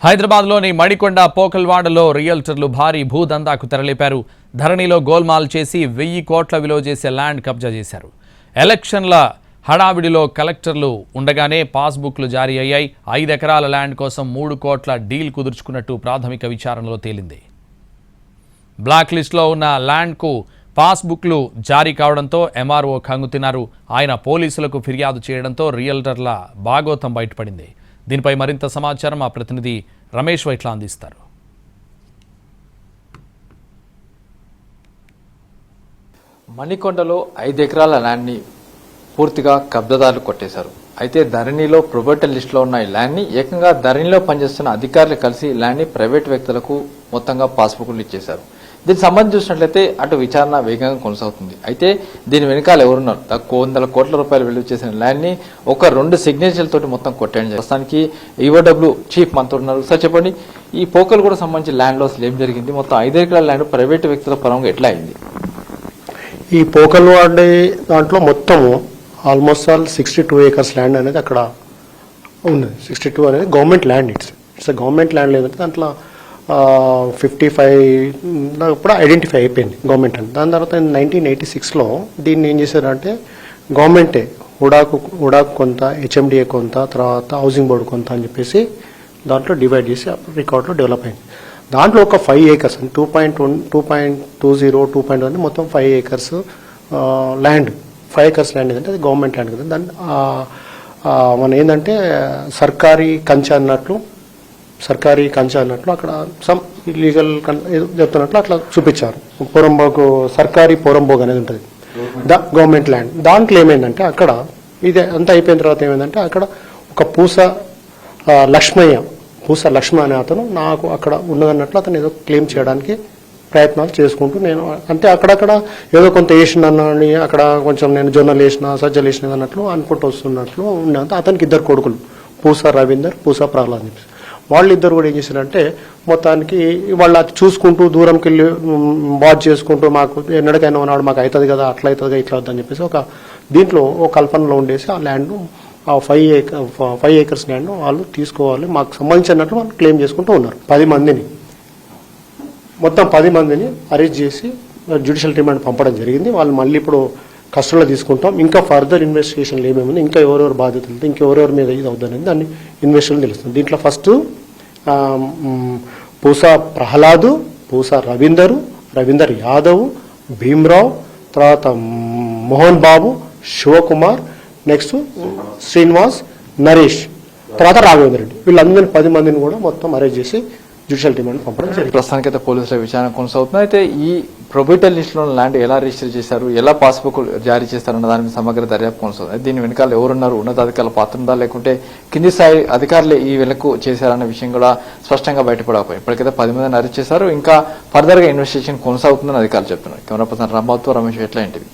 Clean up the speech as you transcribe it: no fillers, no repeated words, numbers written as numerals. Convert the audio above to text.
హైదరాబాద్లోని మణికొండ పోకల్వాడలో రియల్టర్లు భారీ భూదందాకు తెరలేపారు. ధరణిలో గోల్మాల్ చేసి 1000 కోట్ల విలువ చేసే ల్యాండ్ కబ్జా చేశారు. ఎలక్షన్ల హడావిడిలో కలెక్టర్లు ఉండగానే పాస్బుక్లు జారీ అయ్యాయి. 5 ఎకరాల ల్యాండ్ కోసం 3 కోట్ల డీల్ కుదుర్చుకున్నట్టు ప్రాథమిక విచారణలో తేలింది. బ్లాక్ లిస్టులో ఉన్న ల్యాండ్కు పాస్బుక్లు జారీ కావడంతో ఎంఆర్ఓ కంగుతిన్నారు. ఆయన పోలీసులకు ఫిర్యాదు చేయడంతో రియల్టర్ల బాగోతం బయటపడింది. దీనిపై మరింత సమాచారం మా ప్రతినిధి రమేష్ వైట్ల అందిస్తారు. మణికొండలో 5 ఎకరాల ల్యాండ్ని పూర్తిగా కబ్జాదారులు కొట్టేశారు. అయితే ధరణిలో ప్రొబేటర్ లిస్టులో ఉన్న ఈ ల్యాండ్ని ఏకంగా ధరణిలో పనిచేస్తున్న అధికారులు కలిసి ల్యాండ్ని ప్రైవేట్ వ్యక్తులకు మొత్తంగా పాస్బుక్లు ఇచ్చేశారు. దీనికి సంబంధించి చూసినట్లయితే అటు విచారణ వేగంగా కొనసాగుతుంది. అయితే దీని వెనకాల ఎవరున్నారు? 100 కోట్ల రూపాయలు విలువ చేసిన ల్యాండ్ని ఒక 2 సిగ్నేచర్లతోటి మొత్తం కొట్టేయండి. ప్రస్తుతానికి ఈఓడబ్ల్యూ చీఫ్ మనతో ఉన్నారు. సార్ చెప్పండి, ఈ పోకల్ కూడా సంబంధించి ల్యాండ్ లాస్ ఏం జరిగింది? మొత్తం 5 ఎకరాల ల్యాండ్ ప్రైవేట్ వ్యక్తుల పరంగా ఎట్లా అయింది? ఈ పోకల్ వాడే దాంట్లో మొత్తము ఆల్మోస్ట్ ఆల్ 62 ఏకర్స్ ల్యాండ్ అనేది అక్కడ ఉన్నది. 62 అనేది government land. It's government land లేదంటే దాంట్లో 55 ఇప్పుడు ఐడెంటిఫై అయిపోయింది గవర్నమెంట్ అని. దాని తర్వాత 1986లో దీన్ని ఏం చేశారంటే గవర్నమెంటే ఉడాకు కొంత, హెచ్ఎండిఏ కొంత, తర్వాత హౌసింగ్ బోర్డు కొంత అని చెప్పేసి దాంట్లో డివైడ్ చేసి రికార్డులో డెవలప్ అయింది. దాంట్లో ఒక 5 ఏకర్స్ 2.1, 2.20, 2.1 మొత్తం 5 ఏకర్స్ ల్యాండ్. 5 ఏకర్స్ ల్యాండ్ ఏదంటే అది గవర్నమెంట్ ల్యాండ్ కదా. దాన్ని మన ఏంటంటే సర్కారీ కంచె అన్నట్లు అక్కడ సమ్ ఇల్లీగల్ చెప్తున్నట్లు అట్లా చూపించారు. పోరంబోగు సర్కారీ పోరంబోగ్ అనేది ఉంటుంది, గవర్నమెంట్ ల్యాండ్. దాంట్లో ఏమైందంటే అక్కడ ఇదే అంతా అయిపోయిన తర్వాత ఏమైందంటే అక్కడ ఒక పూస లక్ష్మయ్య అనే అతను నాకు అక్కడ ఉన్నదన్నట్లు అతను ఏదో క్లెయిమ్ చేయడానికి ప్రయత్నాలు చేసుకుంటూ నేను అంటే అక్కడక్కడ ఏదో కొంత వేసినానని అక్కడ కొంచెం నేను జొన్నలు వేసిన సజ్జలు వేసిన అన్నట్లు అనుకుంటూ వస్తున్నట్లు ఉన్నంత అతనికి 2 కొడుకులు, పూస రవీందర్, పూస ప్రహ్లాద్ అని చెప్పి వాళ్ళిద్దరు కూడా ఏం చేశారంటే మొత్తానికి వాళ్ళు అది చూసుకుంటూ దూరంకి వెళ్ళి వాచ్ చేసుకుంటూ మాకు ఎన్నడికైనా ఉన్నాడు మాకు అవుతుంది కదా, అట్లా అవుతుంది కదా, ఇట్లా అవుతుంది అని చెప్పేసి ఒక దీంట్లో ఒక కల్పనలో ఉండేసి ఆ ల్యాండ్ ఆ 5 ఏకర్స్ ల్యాండ్ వాళ్ళు తీసుకోవాలి మాకు సంబంధించినట్లు వాళ్ళు క్లెయిమ్ చేసుకుంటూ ఉన్నారు. 10 మందిని మొత్తం 10 మందిని అరెస్ట్ చేసి జ్యుడిషియల్ రిమాండ్ పంపడం జరిగింది. వాళ్ళు మళ్ళీ ఇప్పుడు కస్టడీలో తీసుకుంటాం. ఇంకా ఫర్దర్ ఇన్వెస్టిగేషన్లు ఏమేమి, ఇంకా ఎవరెవరు బాధ్యతలు, ఇంకెవరెవరి మీద ఇది అవుతుందని దాన్ని ఇన్వెస్టిగేషన్ తెలుస్తుంది. దీంట్లో ఫస్ట్ పూసా ప్రహ్లాదు, పూసా రవీందర్ యాదవ్, భీమ్రావ్, తర్వాత మోహన్ బాబు, శివకుమార్, నెక్స్ట్ శ్రీనివాస్, నరేష్, తర్వాత రాఘవేంద్ర రెడ్డి, వీళ్ళందరినీ 10 మందిని కూడా మొత్తం అరెస్ట్ చేసి జ్యుడిషియల్ డిమాండ్ పంపడం జరిగింది. ప్రస్తుతానికి అయితే పోలీసుల విచారణ కొనసాగుతుంది. అయితే ఈ ప్రొబేటర్ లిస్టులో ల్యాండ్ ఎలా రిజిస్టర్ చేశారు, ఎలా పాస్బుక్ జారీ చేస్తారన్న దాని మీద సమగ్ర దర్యాప్తు కొనసాగుతుంది. దీని వెనకాల ఎవరున్నారు, ఉన్నతాధికారుల పాత్ర ఉందా లేకుంటే కింది స్థాయి అధికారులే ఈ వెలకు చేశారన్న విషయం కూడా స్పష్టంగా బయటపడకపోయి ఇప్పటికైతే 10 మందిని అరెస్ట్ చేశారు. ఇంకా ఫర్దర్ గా ఇన్వెస్టిగేషన్ కొనసాగుతుందని అధికారులు చెప్తున్నారు. కెమెరా పర్సన్ రాంబాబుతో రమేష్ ఎట్లా ఏంటివి.